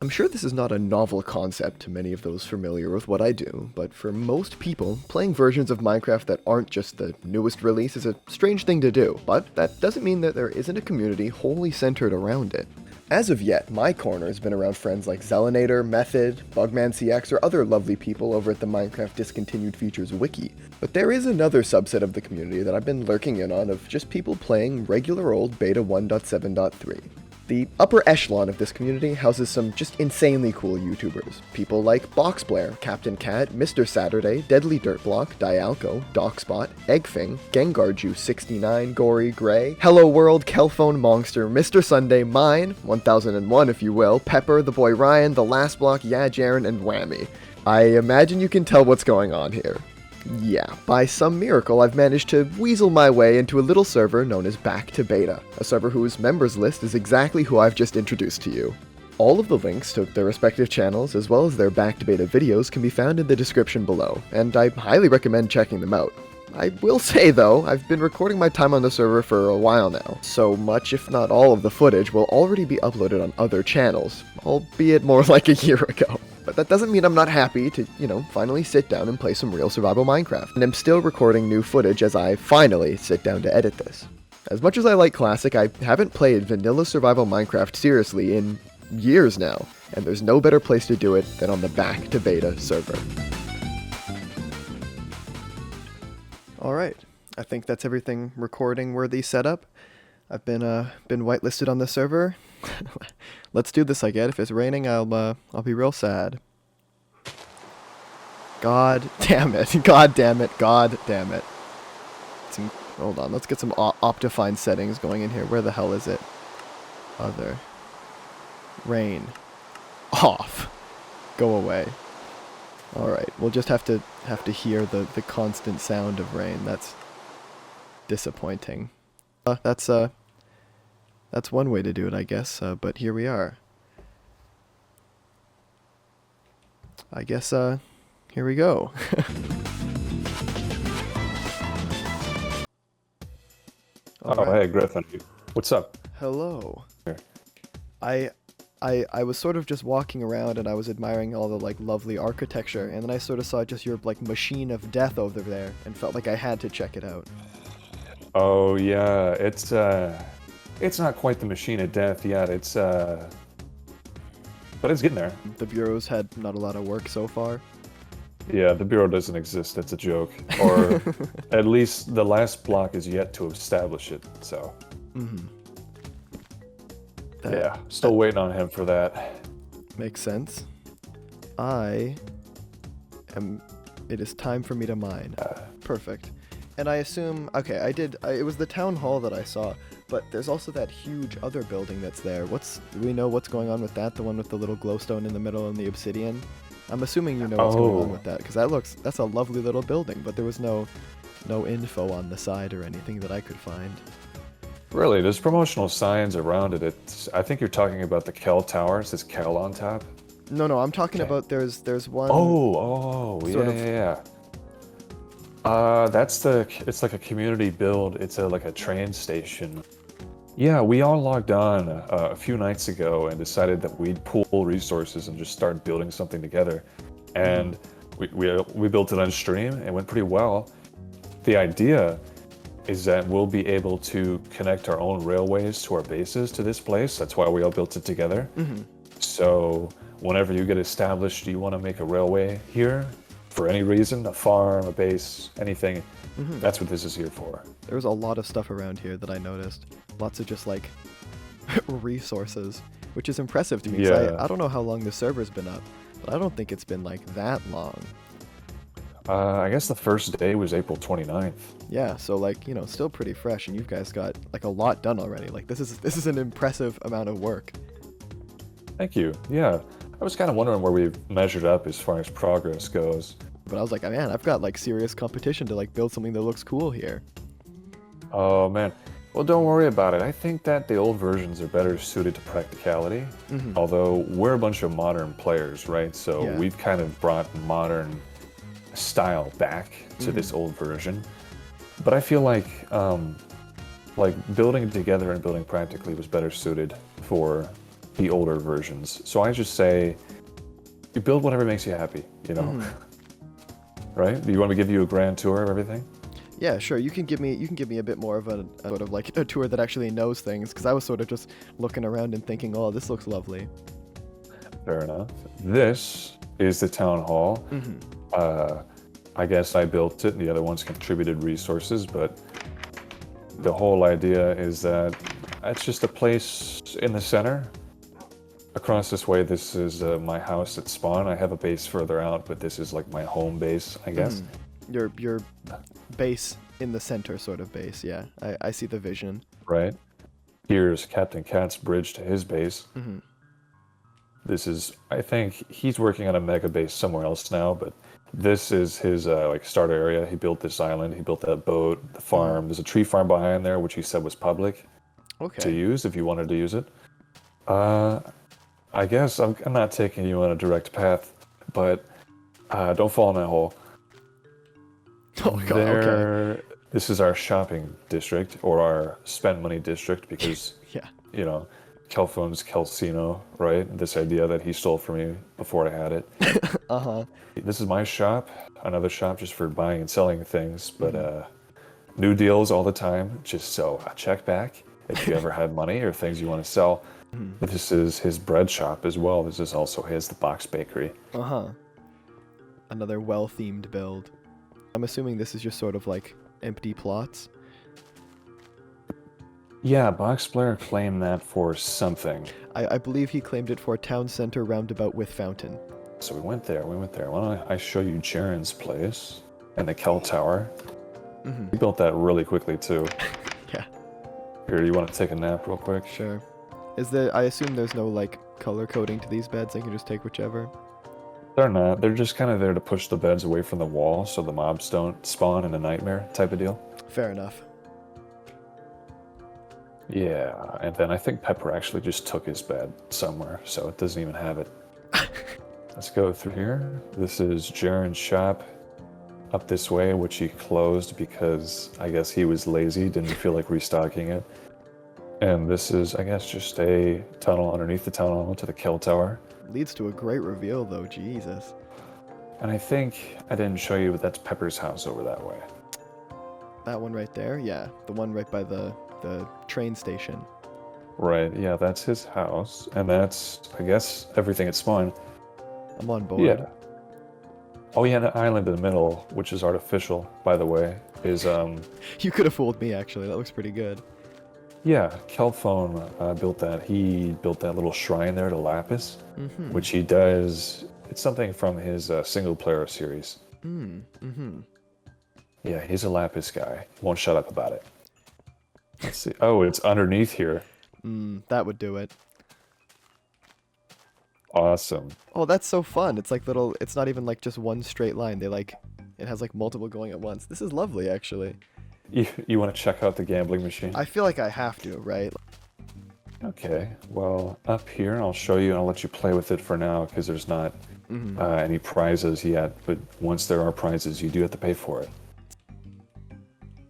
I'm sure this is not a novel concept to many of those familiar with what I do, but for most people, playing versions of Minecraft that aren't just the newest release is a strange thing to do, but that doesn't mean that there isn't a community wholly centered around it. As of yet, my corner has been around friends like Zelinator, Method, BugmanCX, or other lovely people over at the Minecraft Discontinued Features wiki. But there is another subset of the community that I've been lurking in on of just people playing regular old beta 1.7.3. The upper echelon of this community houses some just insanely cool YouTubers. People like Boxblair, Captain Cat, Mr. Saturday, Deadly Dirtblock, Dialco, DocSpot, Eggfing, GengarJuice69, Gory Gray, Hello World, Kelphone Mongster, Mr. Sunday, Mine, 1001 if you will, Pepper, The Boy Ryan, The Last Block, Yeah Jaren, and Whammy. I imagine you can tell what's going on here. Yeah, by some miracle I've managed to weasel my way into a little server known as Back to Beta, a server whose members list is exactly who I've just introduced to you. All of the links to their respective channels as well as their Back to Beta videos can be found in the description below, and I highly recommend checking them out. I will say though, I've been recording my time on the server for a while now, so much if not all of the footage will already be uploaded on other channels, albeit more like a year ago. But that doesn't mean I'm not happy to, finally sit down and play some real survival Minecraft. And I'm still recording new footage as I finally sit down to edit this. As much as I like Classic, I haven't played vanilla survival Minecraft seriously in years now, and there's no better place to do it than on the Back to Beta server. Alright, I think that's everything recording worthy setup. I've been whitelisted on the server. Let's do this, I guess. If it's raining, I'll be real sad. God damn it. God damn it. God damn it. Hold on, let's get some Optifine settings going in here. Where the hell is it? Other. Rain. Off. Go away. Alright, we'll just have to hear the constant sound of rain. That's disappointing. That's one way to do it, I guess, but here we are. I guess, here we go. Hey, Griffin. What's up? Hello. Here. I was sort of just walking around and I was admiring all the, lovely architecture, and then I sort of saw just your, machine of death over there and felt like I had to check it out. Oh, yeah, it's not quite the machine of death yet, but it's getting there. The Bureau's had not a lot of work so far. Yeah, the Bureau doesn't exist, it's a joke. Or at least the last block is yet to establish it, so. Mm-hmm. Yeah, still waiting on him for that. Makes sense. It is time for me to mine. Perfect. And I assume, okay, it was the town hall that I saw, but there's also that huge other building that's there. Do we know what's going on with that? The one with the little glowstone in the middle and the obsidian? I'm assuming you know what's going on with that, because that's a lovely little building, but there was no info on the side or anything that I could find. Really, there's promotional signs around it. I think you're talking about the Kel Tower. It says Kel on top. No, I'm talking about there's one. Yeah. It's like a community build. It's like a train station. Yeah, we all logged on a few nights ago and decided that we'd pool resources and just start building something together. And we built it on stream. It went pretty well. The idea is that we'll be able to connect our own railways to our bases to this place. That's why we all built it together. Mm-hmm. So whenever you get established, you want to make a railway here for any reason, a farm, a base, anything. Mm-hmm. That's what this is here for. There was a lot of stuff around here that I noticed. Lots of just resources, which is impressive to me. Yeah. I don't know how long the server's been up, but I don't think it's been that long. I guess the first day was April 29th. Yeah, so still pretty fresh, and you guys got a lot done already. This is an impressive amount of work. Thank you. Yeah, I was kind of wondering where we've measured up as far as progress goes. But I was like, man, I've got serious competition to build something that looks cool here. Oh man, well don't worry about it. I think that the old versions are better suited to practicality. Mm-hmm. Although we're a bunch of modern players, right? So yeah. We've kind of brought modern style back to this old version. But I feel like building together and building practically was better suited for the older versions. So I just say, you build whatever makes you happy, you know? Right? Do you want me to give you a grand tour of everything? Yeah, sure. You can give me a bit more of a sort of like a tour that actually knows things, because I was sort of just looking around and thinking, oh, this looks lovely. Fair enough. This is the town hall. I guess I built it. The other ones contributed resources, but the whole idea is that it's just a place in the center. Across this way, this is my house at spawn. I have a base further out, but this is like my home base, I guess. Your base in the center sort of base, yeah. I see the vision. Right. Here's Captain Cat's bridge to his base. This is, I think, he's working on a mega base somewhere else now, but this is his like start area. He built this island. He built that boat, the farm. There's a tree farm behind there, which he said was public to use if you wanted to use it. I guess I'm not taking you on a direct path, but don't fall in that hole. Oh god, okay. This is our shopping district, or our spend money district, because, Yeah. you know, Kelphone's Kelcino, right? This idea that he stole from me before I had it. This is my shop, another shop just for buying and selling things, but new deals all the time, just so a check back if you ever had money or things you want to sell. This is his bread shop as well. This is also the box bakery. Another well-themed build. I'm assuming this is just sort of like empty plots. Yeah, Boxblair claimed that for something. I believe he claimed it for town center roundabout with fountain. So we went there. Why don't I show you Jaren's place and the Kel Tower? We built that really quickly too. Yeah. Here, you want to take a nap real quick? Sure. I assume there's no like color coding to these beds. I can just take whichever. They're not. They're just kind of there to push the beds away from the wall so the mobs don't spawn in a nightmare type of deal. Fair enough. Yeah, and then I think Pepper actually just took his bed somewhere, so it doesn't even have it. Let's go through here. This is Jaren's shop up this way, which he closed because I guess he was lazy, didn't feel like restocking it. And this is, I guess, just a tunnel underneath the town hall to the Kel Tower. Leads to a great reveal, though. Jesus. And I think I didn't show you, but that's Pepper's house over that way. That one right there? Yeah, the one right by the train station. Right, yeah, that's his house. And that's, I guess, everything at spawn. I'm on board. Yeah. Oh yeah, the island in the middle, which is artificial, by the way, is You could have fooled me, actually. That looks pretty good. Yeah, Kelphone built that. He built that little shrine there to Lapis, which he does. It's something from his single-player series. Yeah, he's a Lapis guy. Won't shut up about it. Let's see. Oh, it's underneath here. That would do it. Awesome. Oh, that's so fun. It's like little. It's not even like just one straight line. It has like multiple going at once. This is lovely, actually. You want to check out the gambling machine? I feel like I have to, right? Okay, well, up here, I'll show you and I'll let you play with it for now because there's not any prizes yet, but once there are prizes, you do have to pay for it.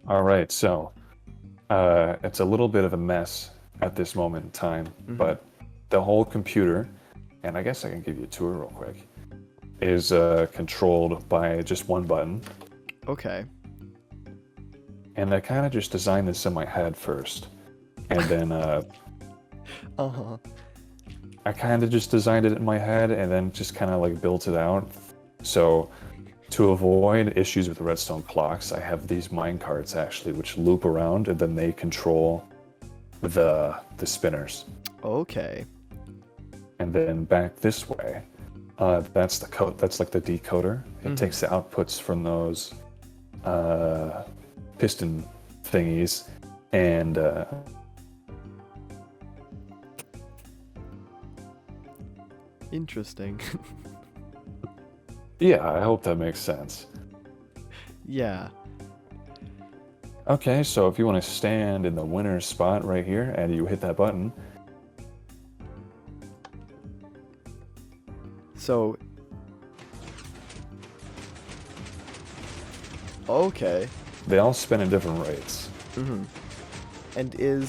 All right, so it's a little bit of a mess at this moment in time, but the whole computer, and I guess I can give you a tour real quick, is controlled by just one button. Okay. And I kind of just designed this in my head first. And then I kind of just designed it in my head and then just kind of like built it out. So to avoid issues with redstone clocks, I have these mine carts actually, which loop around and then they control the spinners. Okay. And then back this way, that's the code. That's like the decoder. It takes the outputs from those piston thingies and Interesting. yeah, I hope that makes sense. Yeah. Okay, so if you want to stand in the winner's spot right here and you hit that button. So. Okay. They all spin at different rates. And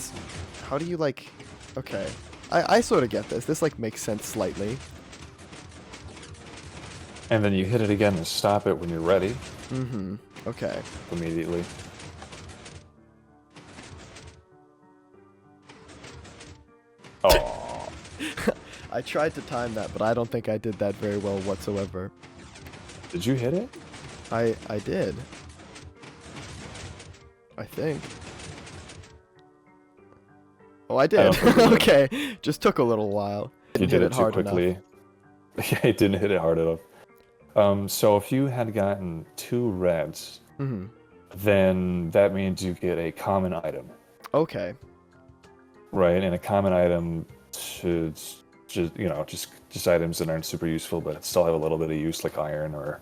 how do you like, okay. I sort of get this. This like makes sense slightly. And then you hit it again and stop it when you're ready. Mm-hmm. Okay. Immediately. Oh. I tried to time that, but I don't think I did that very well whatsoever. Did you hit it? I did. I think. Oh, I did. Okay. Just took a little while. You did it too quickly. Yeah, it didn't hit it hard enough. So if you had gotten 2 reds, then that means you get a common item. Okay. Right, and a common item should just items that aren't super useful, but still have a little bit of use, like iron or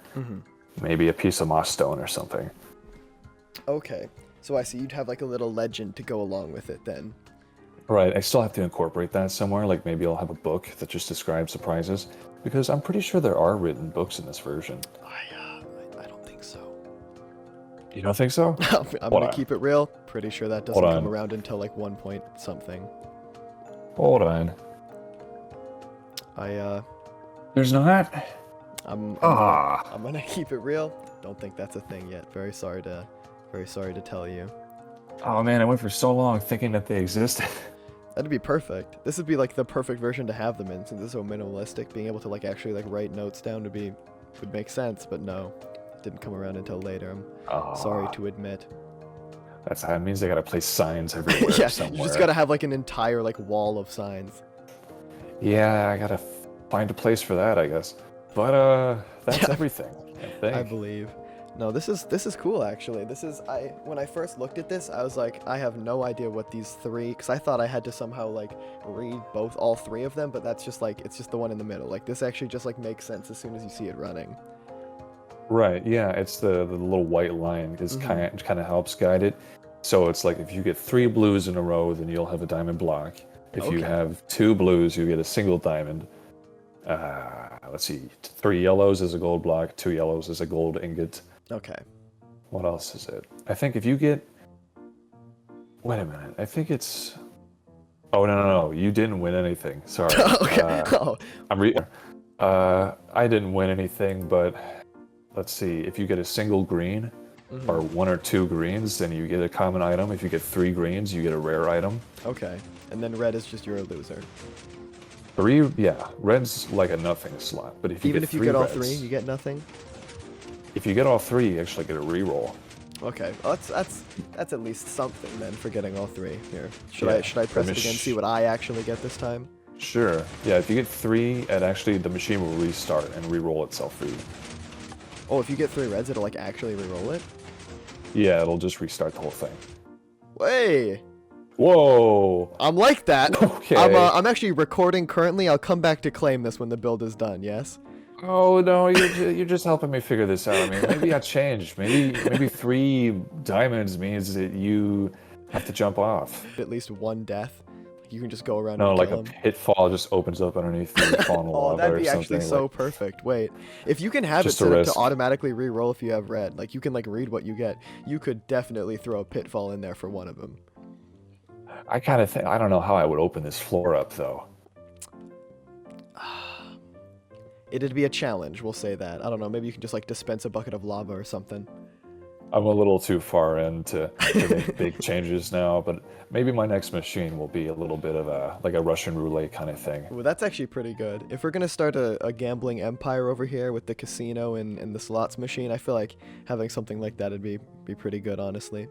maybe a piece of moss stone or something. Okay. So I see you'd have like a little legend to go along with it then. Right, I still have to incorporate that somewhere, like maybe I'll have a book that just describes the prizes, because I'm pretty sure there are written books in this version. I don't think so. You don't think so? I'm gonna keep it real. Pretty sure that doesn't come around until like 1 point something. Hold on. There's not? I'm gonna keep it real. Don't think that's a thing yet. Very sorry to tell you. Oh man, I went for so long thinking that they existed. That'd be perfect. This would be like the perfect version to have them in, since it's so minimalistic. Being able to like actually like write notes down would make sense, but no, it didn't come around until later. I'm sorry to admit. That means they gotta place signs everywhere. Yeah, somewhere. you just gotta have like an entire like wall of signs. Yeah, I gotta find a place for that, I guess. But that's everything. I believe. No, this is cool actually. When I first looked at this, I was like, I have no idea what these 3, because I thought I had to somehow like read all 3 of them, but that's just like it's just the one in the middle. Like this actually just like makes sense as soon as you see it running. Right, yeah, it's the little white line is kind of helps guide it. So it's like if you get 3 blues in a row, then you'll have a diamond block. If you have 2 blues, you get a single diamond. Let's see, 3 yellows is a gold block, 2 yellows is a gold ingot. Okay. What else is it? I think if you get... Wait a minute, I think it's... Oh, no, you didn't win anything. Sorry. Okay. I didn't win anything, but let's see. If you get a single green, or 1 or 2 greens, then you get a common item. If you get 3 greens, you get a rare item. Okay. And then red is just you're a loser. 3, yeah. Red's like a nothing slot, but if you Even get if you 3 get all reds, 3, you get nothing? If you get all 3, you actually get a reroll. Okay, well, that's at least something then for getting all 3 here. Should I press it again, see what I actually get this time? Sure. Yeah, if you get 3, the machine will restart and re-roll itself for you. Oh, if you get 3 reds, it'll like actually re-roll it? Yeah, it'll just restart the whole thing. Way! Whoa! I'm like that. Okay. I'm actually recording currently. I'll come back to claim this when the build is done. Yes. Oh no, you're just helping me figure this out. I mean, maybe I changed. Maybe 3 diamonds means that you have to jump off. At least 1 death. You can just go around. No, and like kill a them. pitfall just opens up underneath you, fall in the lava or something. Oh, that'd be actually so perfect. Wait, if you can have it set up to automatically re-roll if you have red, like you can like read what you get, you could definitely throw a pitfall in there for one of them. I kind of think I don't know how I would open this floor up though. It'd be a challenge, we'll say that. I don't know, maybe you can just like dispense a bucket of lava or something. I'm a little too far in to make big changes now, but maybe my next machine will be a little bit of a Russian roulette kind of thing. Well, that's actually pretty good. If we're gonna start a gambling empire over here with the casino and the slots machine, I feel like having something like that would be pretty good, honestly.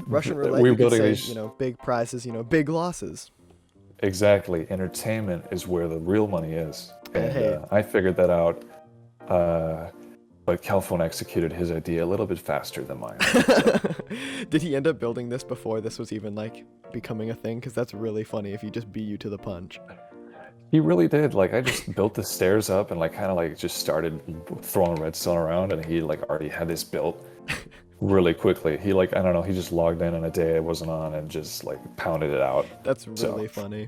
Russian roulette, you could say, big prizes, big losses. Exactly. Entertainment is where the real money is. And hey. I figured that out, but Calphone executed his idea a little bit faster than mine. So. Did he end up building this before this was even, like, becoming a thing? Because that's really funny if he just beat you to the punch. He really did. Like, I just built the stairs up and, like, kind of, like, just started throwing redstone around, and he, like, already had this built really quickly. He, like, I don't know, he just logged in on a day I wasn't on and just, like, pounded it out. That's really funny.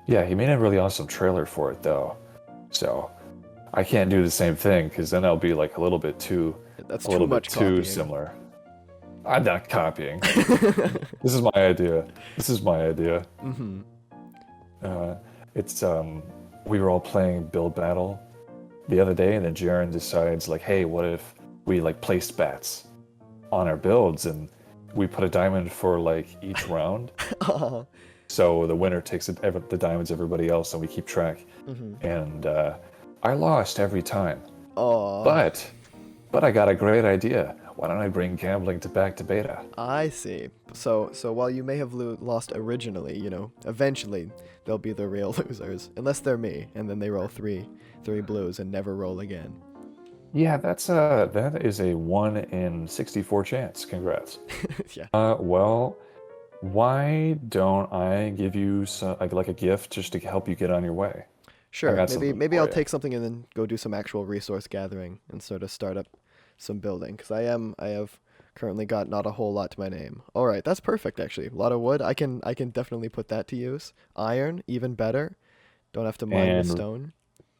Yeah, he made a really awesome trailer for it, though. So, I can't do the same thing, because then I'll be, like, a little bit too... That's a little bit too similar. I'm not copying. This is my idea. Mm-hmm. Uh, it's we were all playing Build Battle the other day, and then Jaren decides like, hey, what if we like placed bets on our builds and we put a diamond for like each round. Aw. So the winner takes the diamonds, everybody else, and we keep track. Mhm. And I lost every time, Aw. but I got a great idea. Why don't I bring gambling back to beta? I see. So while you may have lost originally, eventually they'll be the real losers, unless they're me, and then they roll three blues and never roll again. Yeah, that is a 1 in 64 chance. Congrats. Yeah. Well, why don't I give you like a gift just to help you get on your way? I Sure. got Maybe something maybe for I'll you. take something and then go do some actual resource gathering and sort of start up some building because I have currently got not a whole lot to my name. All right, that's perfect actually. A lot of wood. I can definitely put that to use. Iron, even better. Don't have to mine with And stone.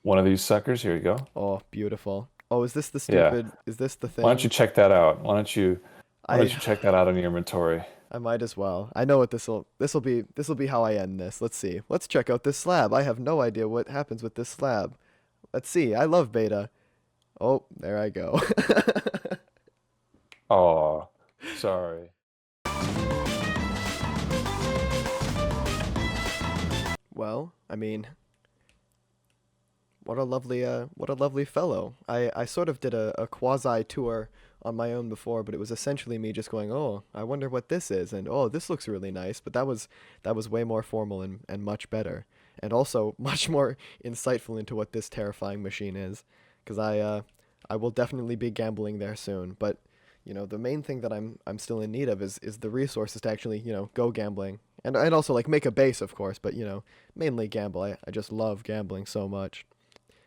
one of these suckers, here you go. Oh, beautiful. Oh, is this the Yeah. stupid? Is this the Why don't you thing? check that out? Why don't I you check that out in your inventory? I might as well. I know what this'll be how I end this. Let's see. Let's check out this slab. I have no idea what happens with this slab. Let's see. I love beta. Oh, there I go. Oh, sorry. Well, I mean, what a lovely fellow. I sort of did a quasi tour on my own before, but it was essentially me just going, oh, I wonder what this is, and oh, this looks really nice. But that was way more formal and much better, and also much more insightful into what this terrifying machine is, because I will definitely be gambling there soon. But the main thing that I'm still in need of is the resources to actually go gambling, and also like make a base, of course, but mainly gamble. I just love gambling so much.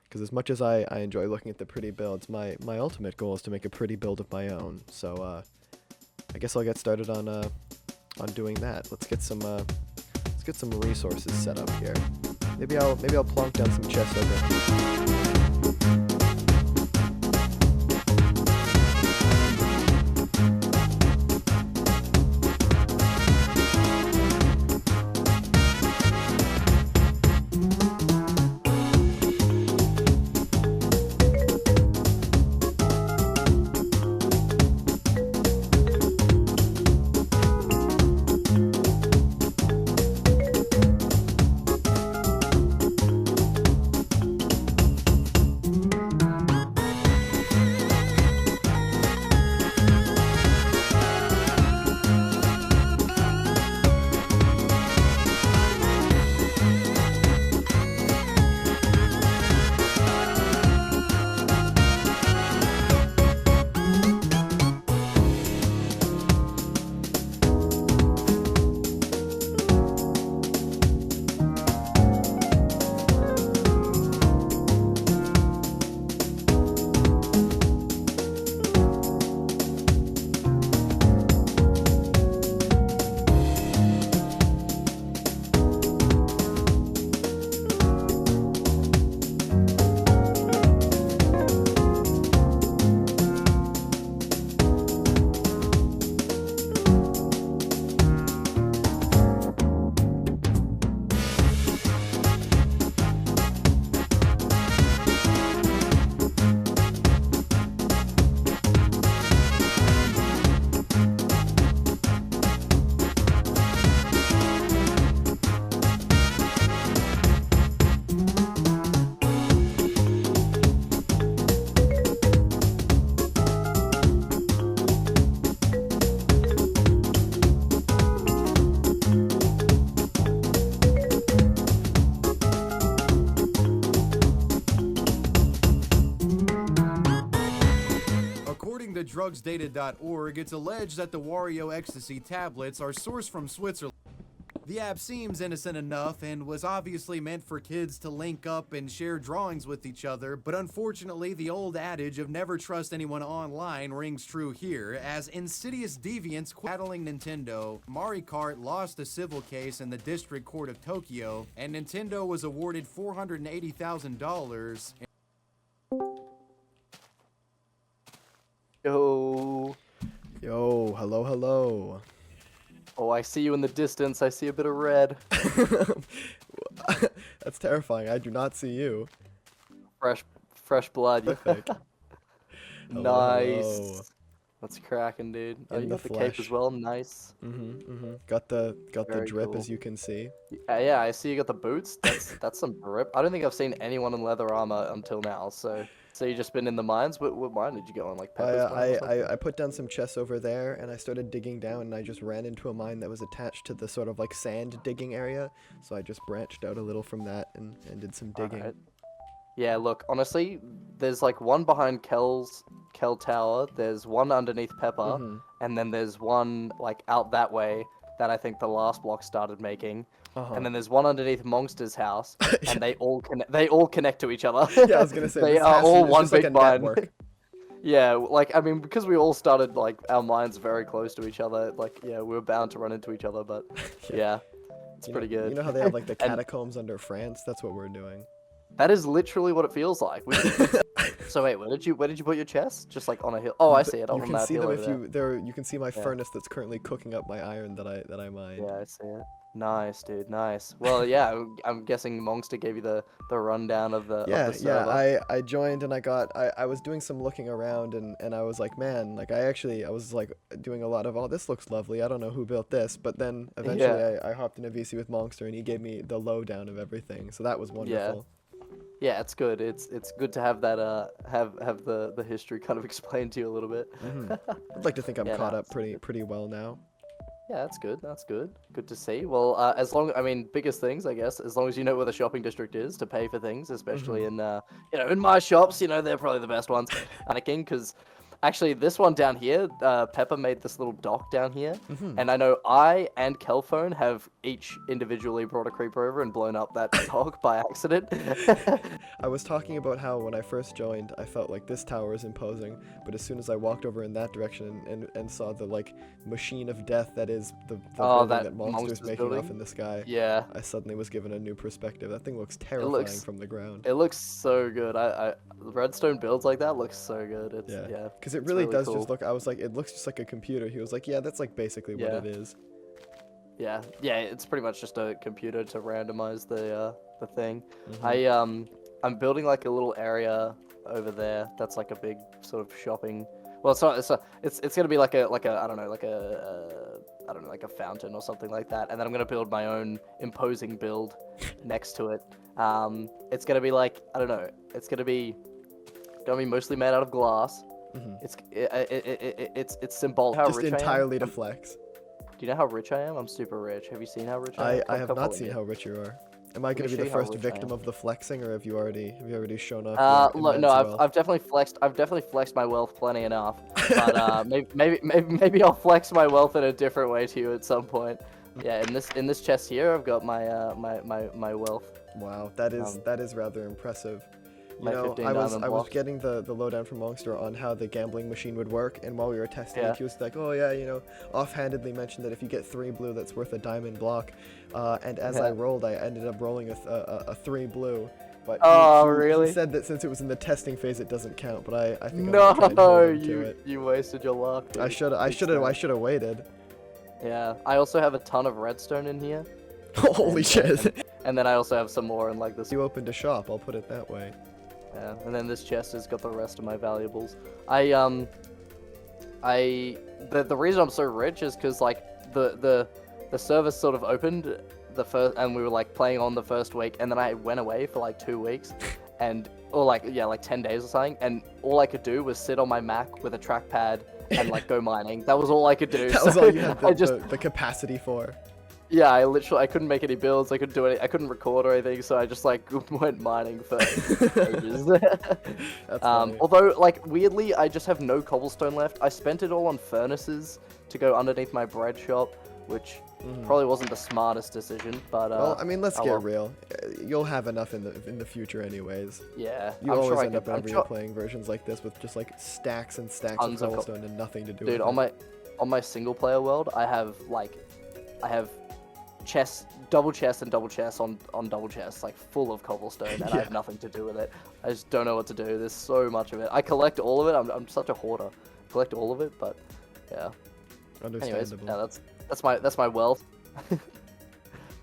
Because as much as I enjoy looking at the pretty builds, my ultimate goal is to make a pretty build of my own. So I guess I'll get started on doing that. Let's get some resources set up here. Maybe I'll plonk down some chests over. According to drugsdata.org, it's alleged that the Wario Ecstasy tablets are sourced from Switzerland. The app seems innocent enough and was obviously meant for kids to link up and share drawings with each other, but unfortunately the old adage of never trust anyone online rings true here, as insidious deviants battling Nintendo. Mario Kart lost a civil case in the District Court of Tokyo, and Nintendo was awarded $480,000. Yo. Yo, hello, hello. Oh, I see you in the distance. I see a bit of red. That's terrifying. I do not see you. Fresh blood. Perfect. Hello, Nice. hello. That's cracking, dude. Oh, In you the got the cape as flesh. well. Nice. Got the Very drip, cool. as you can see. Yeah, I see you got the boots. That's some drip. I don't think I've seen anyone in leather armor until now. So you just been in the mines? What mine did you go on? Like Pepper's mine or something? I put down some chests over there, and I started digging down, and I just ran into a mine that was attached to the sort of like sand digging area. So I just branched out a little from that and did some digging. Alright. Yeah, look, honestly, there's like one behind Kel Tower, there's one underneath Pepper, and then there's one like out that way that I think the last block started making. And then there's one underneath Mongster's house, and they all connect to each other. Yeah, I was gonna say they this are has to- all it's one just like big a mine. network. Yeah, like I mean, because we all started like our minds very close to each other. Like, yeah, we were bound to run into each other, but yeah, it's pretty good. You know how they have like the And- catacombs under France? That's what we're doing. That is literally what it feels like. So wait, where did you put your chest? Just like on a hill? Oh, I see it on You can that see hill them over if there. you there. You can see my furnace that's currently cooking up my iron that I mined. Yeah, I see it. Nice, dude. Nice. Well, yeah, I'm guessing Mongster gave you the rundown of the Yeah, of the server. I joined and I was doing some looking around and I was like, man, like I was like doing a lot of, oh, this looks lovely. I don't know who built this, but then eventually I hopped in a VC with Mongster and he gave me the lowdown of everything. So that was wonderful. Yeah, it's good. It's good to have that have the history kind of explained to you a little bit. I'd like to think I'm Yeah, caught no, up pretty well now. Yeah, that's good. That's good. Good to see. Well, I mean, biggest things, I guess, as long as you know where the shopping district is to pay for things, especially in, in my shops, they're probably the best ones. Panicking, because actually this one down here, Pepper made this little dock down here, and I know I and Kelphone have each individually brought a creeper over and blown up that dock by accident. I was talking about how when I first joined, I felt like this tower is imposing, but as soon as I walked over in that direction and saw the like machine of death that is the building that Monster's making building? off in the sky, Yeah. I suddenly was given a new perspective. That thing looks terrifying from the ground. It looks so good. Redstone builds like that looks so good. It's yeah. Because it it's really does cool. just look. I was like, it looks just like a computer. He was like, yeah, that's like basically what it is. Yeah, it's pretty much just a computer to randomize the thing. I'm building like a little area over there. That's like a big sort of shopping. Well, it's gonna be like a I don't know like a fountain or something like that. And then I'm gonna build my own imposing build next to it. It's gonna be like I don't know. It's gonna be mostly made out of glass. It's symbolic. How Just rich entirely I to am. flex. Do you know how rich I am? I'm super rich. Have you seen how rich I am? I have Come not follow seen me. how rich you are. Am I going me to be show the you how first rich I victim am. of the flexing, or have you already shown off? your Look, no, immense wealth? I've definitely flexed my wealth plenty enough. But maybe I'll flex my wealth in a different way to you at some point. Yeah, in this chest here, I've got my wealth. Wow, that is rather impressive. You My know, 15 I was diamond blocks. getting the lowdown from Mongster on how the gambling machine would work, and while we were testing it, he was like, oh yeah, offhandedly mentioned that if you get 3 blue, that's worth a diamond block. And as I rolled, I ended up rolling a 3 blue. But really? he said that since it was in the testing phase, it doesn't count. But I think I'm gonna try and hold him to it. you wasted your luck. Dude. I should have waited. Yeah, I also have a ton of redstone in here, Holy shit! and then I also have some more in like this. You opened a shop. I'll put it that way. Yeah, and then this chest has got the rest of my valuables. The reason I'm so rich is because like the service sort of opened the first, and we were like playing on the first week, and then I went away for like 2 weeks, or like 10 days or something, and all I could do was sit on my Mac with a trackpad and like go mining. That was all I could do. That was all you had the capacity for. Yeah, I couldn't make any builds. I couldn't do any. I couldn't record or anything. So I just like went mining for ages. That's funny. Although, like weirdly, I just have no cobblestone left. I spent it all on furnaces to go underneath my bread shop, which probably wasn't the smartest decision. But well, I mean, let's oh get well. real. You'll have enough in the future, anyways. Yeah, You I'm always sure I end up could. I'm every sure, playing versions like this with just like stacks and stacks Tons of of cobblestone and nothing to do dude, with it. on my single player world, I have chests, double chests and double chests on double chests, like full of cobblestone, and I have nothing to do with it. I just don't know what to do. There's so much of it. I collect all of it. I'm such a hoarder. I collect all of it, but yeah. Anyways, Understandable. yeah, that's my wealth.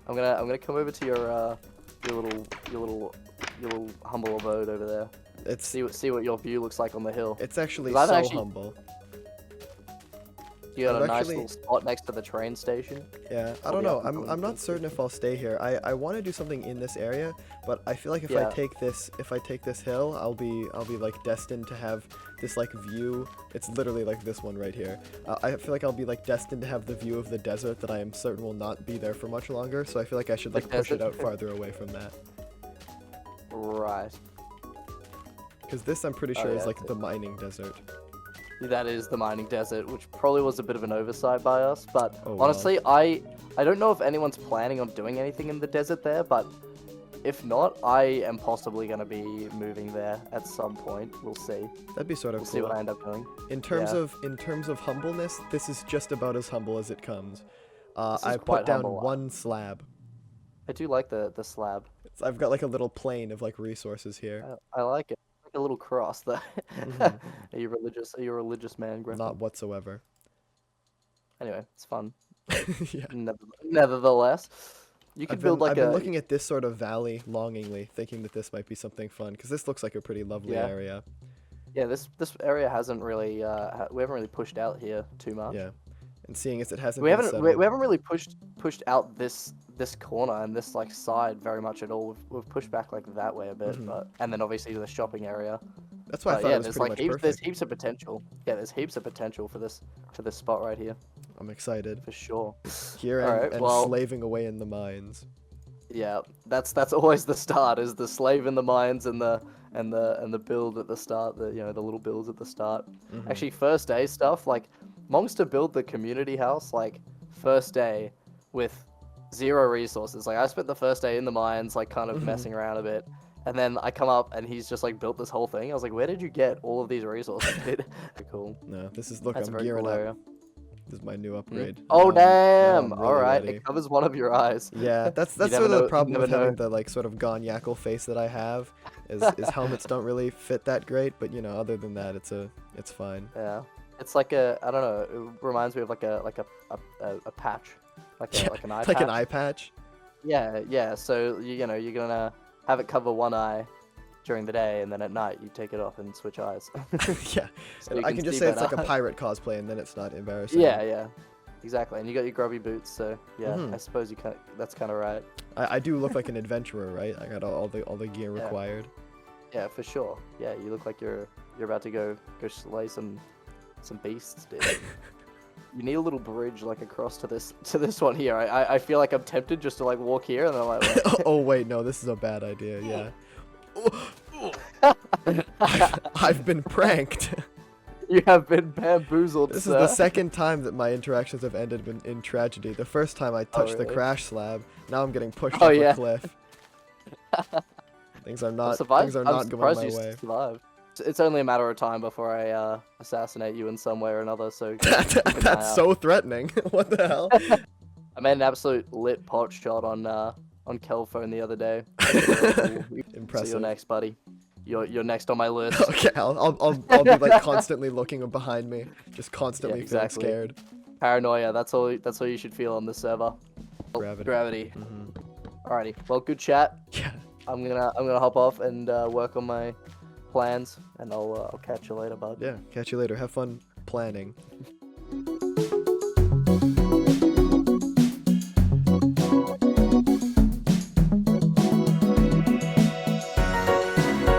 I'm gonna come over to your little humble abode over there. It's See what your view looks like on the hill. it's actually 'Cause so I've actually- humble. You got I've a nice actually- little spot next to the train station. Yeah, I I'll don't be know. up and I'm coming not to certain if I'll stay here. I want to do something in this area, but I feel like if Yeah. I take this hill, I'll be like destined to have this like view. It's literally like this one right here. I feel like I'll be like destined to have the view of the desert that I am certain will not be there for much longer. So I feel like I should The like push it desert? out farther away from that. Right. Because this I'm pretty Oh, sure yeah, is like it's- the mining desert. That is the mining desert, which probably was a bit of an oversight by us. But Oh, wow. honestly, I don't know if anyone's planning on doing anything in the desert there. But if not, I am possibly gonna be moving there at some point. We'll see. That'd be sort of We'll see what I cool. end up doing. In terms Yeah. of humbleness, this is just about as humble as it comes. This is I quite put down humble. one slab. I do like the slab. I've got like a little plane of like resources here. I like it. Like a little cross there. Mhm. Are you religious? Are you a religious man, Griffin? Not whatsoever. Anyway, it's fun. Yeah. Nevertheless, you could build like I've been a. looking at this sort of valley longingly, thinking that this might be something fun, because this looks like a pretty lovely Yeah. area. Yeah, this area hasn't really. We haven't really pushed out here too much. Yeah. And seeing as it hasn't We been haven't. settled, We haven't really pushed out this corner and this like side very much at all. We've pushed back like that way a bit, Mhm. but and then obviously the shopping area. that's why I But thought yeah, it was there's pretty like much there's perfect. heaps of potential. Yeah, there's heaps of potential for this spot right here I'm excited. for sure. Here and, Alright, and well- slaving away in the mines. Yeah, that's always the start, is the slave in the mines and the build at the start, the little builds at the start. Mhm. Actually, first day stuff, like Mongster built the community house like first day with 0 resources. Like I spent the first day in the mines, like kind of Mhm. messing around a bit, and then I come up and he's just like built this whole thing. I was like, where did you get all of these resources, dude? Cool. No, this is look. That's a I'm very gearing cool up. area. This is my new upgrade. Oh Now damn! I'm All really right, ready. it covers one of your eyes. Yeah, that's You sort never of know- the you problem never with having know. the like sort of gone yackle face that I have. Is helmets don't really fit that great, but you know, other than that, it's fine. Yeah, it's like a, I don't know. It reminds me of like a patch, Yeah, like an eye It's like patch. an eye patch. Yeah. So you're gonna have it cover one eye during the day, and then at night you take it off and switch eyes. Yeah, So you I can just see say it's like a better. pirate cosplay, and then it's not embarrassing. Yeah, exactly. And you got your grubby boots, so yeah, Mhm. I suppose that's kind of right. I do look like an adventurer, right? I got all the gear Yeah. required. Yeah, for sure. Yeah, you look like you're about to go slay some beasts, dude. You need a little bridge like across to this one here. I feel like I'm tempted just to like walk here, and then I'm like, wait. Oh wait, no, this is a bad idea. Yeah. I've been pranked. You have been bamboozled, This is sir. the second time that my interactions have ended in tragedy. The first time I touched the really? crash slab. Now I'm getting pushed Oh, off yeah. a cliff. Things are I'm not surprised, going I'm surprised my you way. survived. It's only a matter of time before I assassinate you in some way or another. So keep an eye That's out. so threatening. What the hell? I made an absolute lit pot shot on Kelphone the other day. See Impressive. you next, buddy. You're next on my list. Okay, I'll be like constantly looking behind me, just constantly exactly. feeling scared. Paranoia. That's all you should feel on this server. Gravity. Alrighty. Well, good chat. Yeah. I'm gonna hop off and work on my plans, and I'll catch you later, bud. Yeah. Catch you later. Have fun planning.